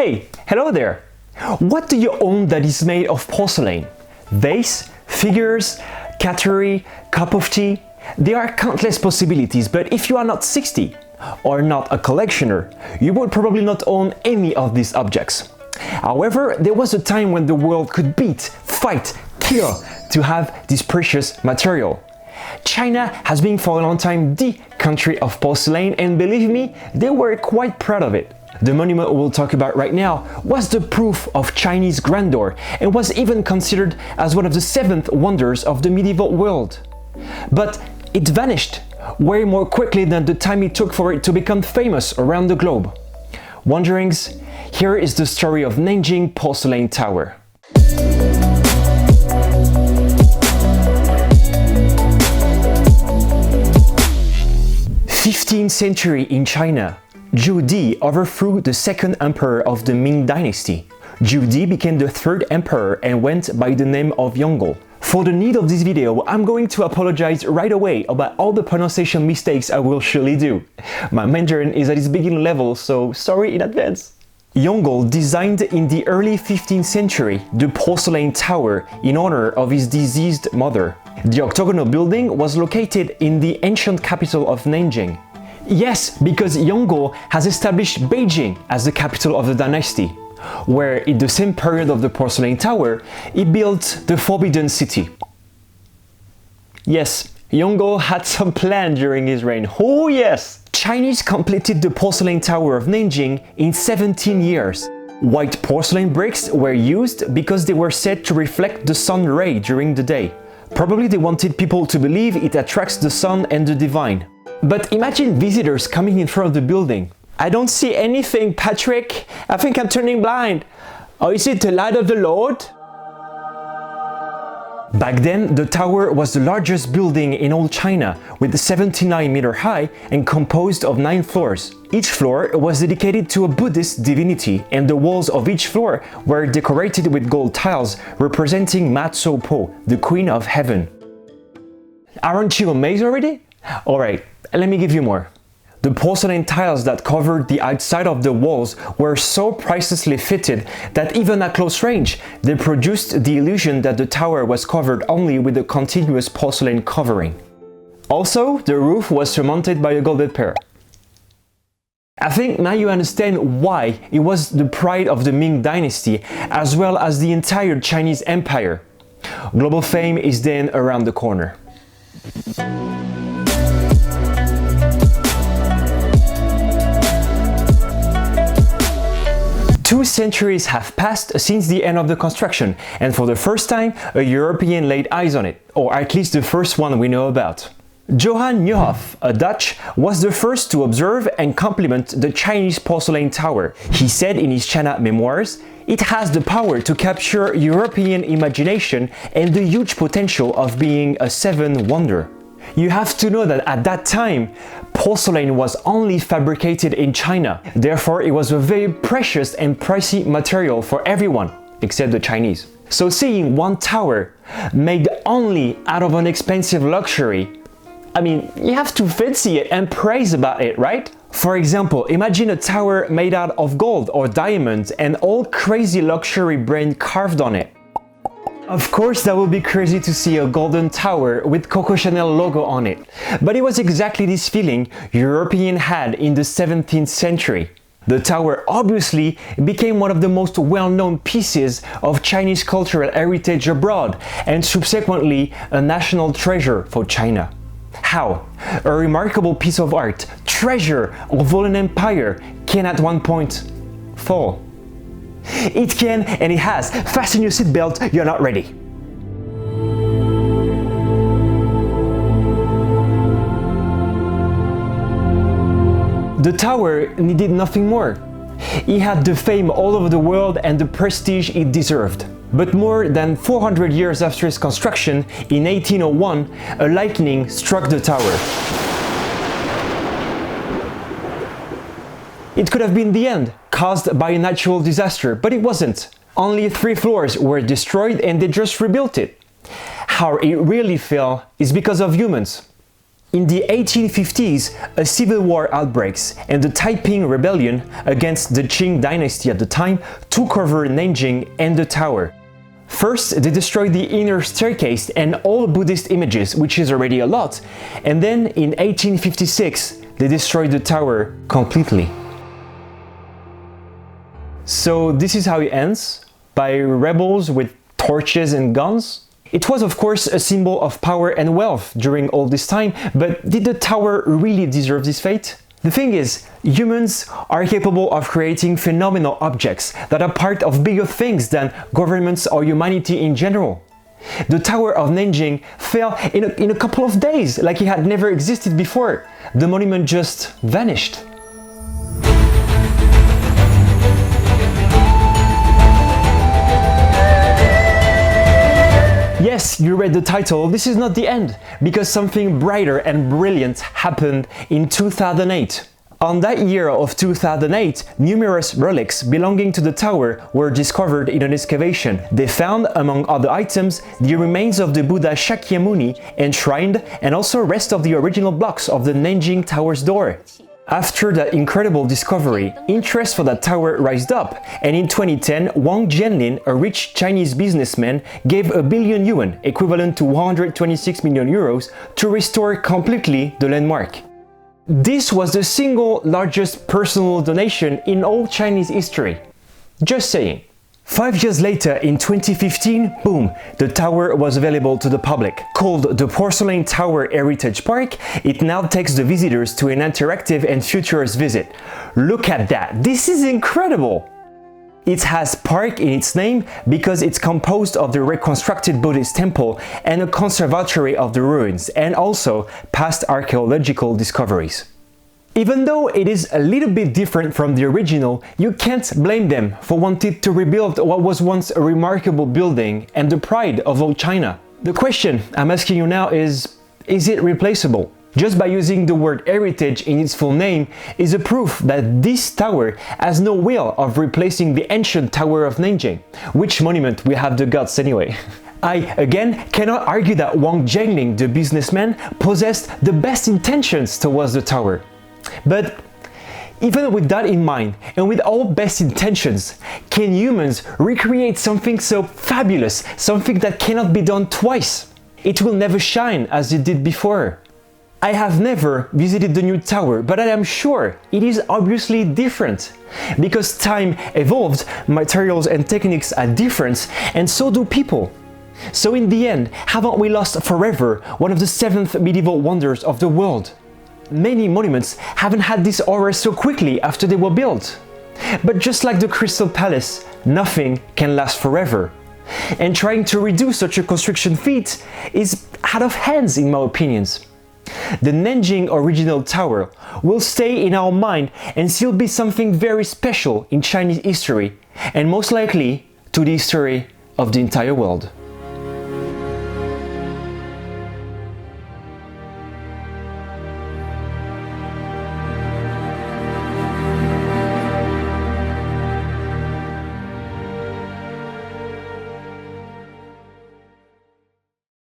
Hey, hello there! What do you own that is made of porcelain? Vase, figures, cutlery, cup of tea? There are countless possibilities, but if you are not 60 or not a collectioner, you would probably not own any of these objects. However, there was a time when the world could beat, fight, kill to have this precious material. China has been for a long time the country of porcelain, and believe me, they were quite proud of it. The monument we'll talk about right now was the proof of Chinese grandeur and was even considered as one of the 7 wonders of the medieval world. But it vanished way more quickly than the time it took for it to become famous around the globe. Wonderings, here is the story of Nanjing Porcelain Tower. 15th century in China, Zhu Di overthrew the second emperor of the Ming dynasty. Zhu Di became the 3rd emperor and went by the name of Yongle. For the need of this video, I'm going to apologize right away about all the pronunciation mistakes I will surely do. My Mandarin is at its beginning level, so sorry in advance. Yongle designed in the early 15th century the porcelain tower in honor of his deceased mother. The octagonal building was located in the ancient capital of Nanjing. Yes, because Yongle has established Beijing as the capital of the dynasty, where in the same period of the porcelain tower, he built the Forbidden City. Yes, Yongle had some plan during his reign. Oh yes! Chinese completed the porcelain tower of Nanjing in 17 years. White porcelain bricks were used because they were said to reflect the sun ray during the day. Probably they wanted people to believe it attracts the sun and the divine. But imagine visitors coming in front of the building. I don't see anything, Patrick. I think I'm turning blind. Or is it the light of the Lord? Back then, the tower was the largest building in all China, with 79 meters high and composed of 9 floors. Each floor was dedicated to a Buddhist divinity, and the walls of each floor were decorated with gold tiles representing Ma Po, the Queen of Heaven. Aren't you amazed already? Alright, let me give you more. The porcelain tiles that covered the outside of the walls were so pricelessly fitted that even at close range, they produced the illusion that the tower was covered only with a continuous porcelain covering. Also, the roof was surmounted by a golden pear. I think now you understand why it was the pride of the Ming dynasty, as well as the entire Chinese empire. Global fame is then around the corner. 2 centuries have passed since the end of the construction, and for the first time, a European laid eyes on it, or at least the first one we know about. Johann Neuhoff, a Dutch, was the first to observe and compliment the Chinese porcelain tower. He said in his China memoirs, "It has the power to capture European imagination and the huge potential of being a 7th wonder." You have to know that at that time, porcelain was only fabricated in China. Therefore, it was a very precious and pricey material for everyone, except the Chinese. So seeing one tower made only out of an expensive luxury, I mean, you have to fancy it and praise about it, right? For example, imagine a tower made out of gold or diamonds and all crazy luxury brand carved on it. Of course, that would be crazy to see a golden tower with Coco Chanel logo on it. But it was exactly this feeling Europeans had in the 17th century. The tower obviously became one of the most well-known pieces of Chinese cultural heritage abroad, and subsequently a national treasure for China. How? A remarkable piece of art, treasure of an empire, can at one point fall. It can, and it has. Fasten your seatbelt, you're not ready. The tower needed nothing more. It had the fame all over the world and the prestige it deserved. But more than 400 years after its construction, in 1801, a lightning struck the tower. It could have been the end, caused by a natural disaster, but it wasn't. Only 3 floors were destroyed and they just rebuilt it. How it really fell is because of humans. In the 1850s, a civil war outbreaks, and the Taiping rebellion against the Qing dynasty at the time took over Nanjing and the tower. First, they destroyed the inner staircase and all Buddhist images, which is already a lot, and then in 1856, they destroyed the tower completely. So this is how it ends, by rebels with torches and guns. It was of course a symbol of power and wealth during all this time, but did the tower really deserve this fate? The thing is, humans are capable of creating phenomenal objects that are part of bigger things than governments or humanity in general. The Tower of Nanjing fell in a couple of days, like it had never existed before. The monument just vanished. Yes, you read the title, this is not the end, because something brighter and brilliant happened in 2008. On that year of 2008, numerous relics belonging to the tower were discovered in an excavation. They found, among other items, the remains of the Buddha Shakyamuni enshrined and also rest of the original blocks of the Nanjing Tower's door. After that incredible discovery, interest for that tower rised up, and in 2010, Wang Jianlin, a rich Chinese businessman, gave 1 billion yuan, equivalent to 126 million euros, to restore completely the landmark. This was the single largest personal donation in all Chinese history. Just saying. 5 years later, in 2015, boom, the tower was available to the public. Called the Porcelain Tower Heritage Park, it now takes the visitors to an interactive and futurist visit. Look at that, this is incredible! It has park in its name because it's composed of the reconstructed Buddhist temple and a conservatory of the ruins, and also past archaeological discoveries. Even though it is a little bit different from the original, you can't blame them for wanting to rebuild what was once a remarkable building and the pride of all China. The question I'm asking you now is it replaceable? Just by using the word heritage in its full name is a proof that this tower has no will of replacing the ancient Tower of Nanjing. Which monument will have the guts anyway? I, again, cannot argue that Wang Jianlin, the businessman, possessed the best intentions towards the tower. But even with that in mind, and with all best intentions, can humans recreate something so fabulous, something that cannot be done twice? It will never shine as it did before. I have never visited the new tower, but I am sure it is obviously different. Because time evolved, materials and techniques are different, and so do people. So in the end, haven't we lost forever one of the 7th medieval wonders of the world? Many monuments haven't had this aura so quickly after they were built. But just like the Crystal Palace, nothing can last forever. And trying to redo such a construction feat is out of hands in my opinions. The Nanjing original tower will stay in our mind and still be something very special in Chinese history, and most likely to the history of the entire world.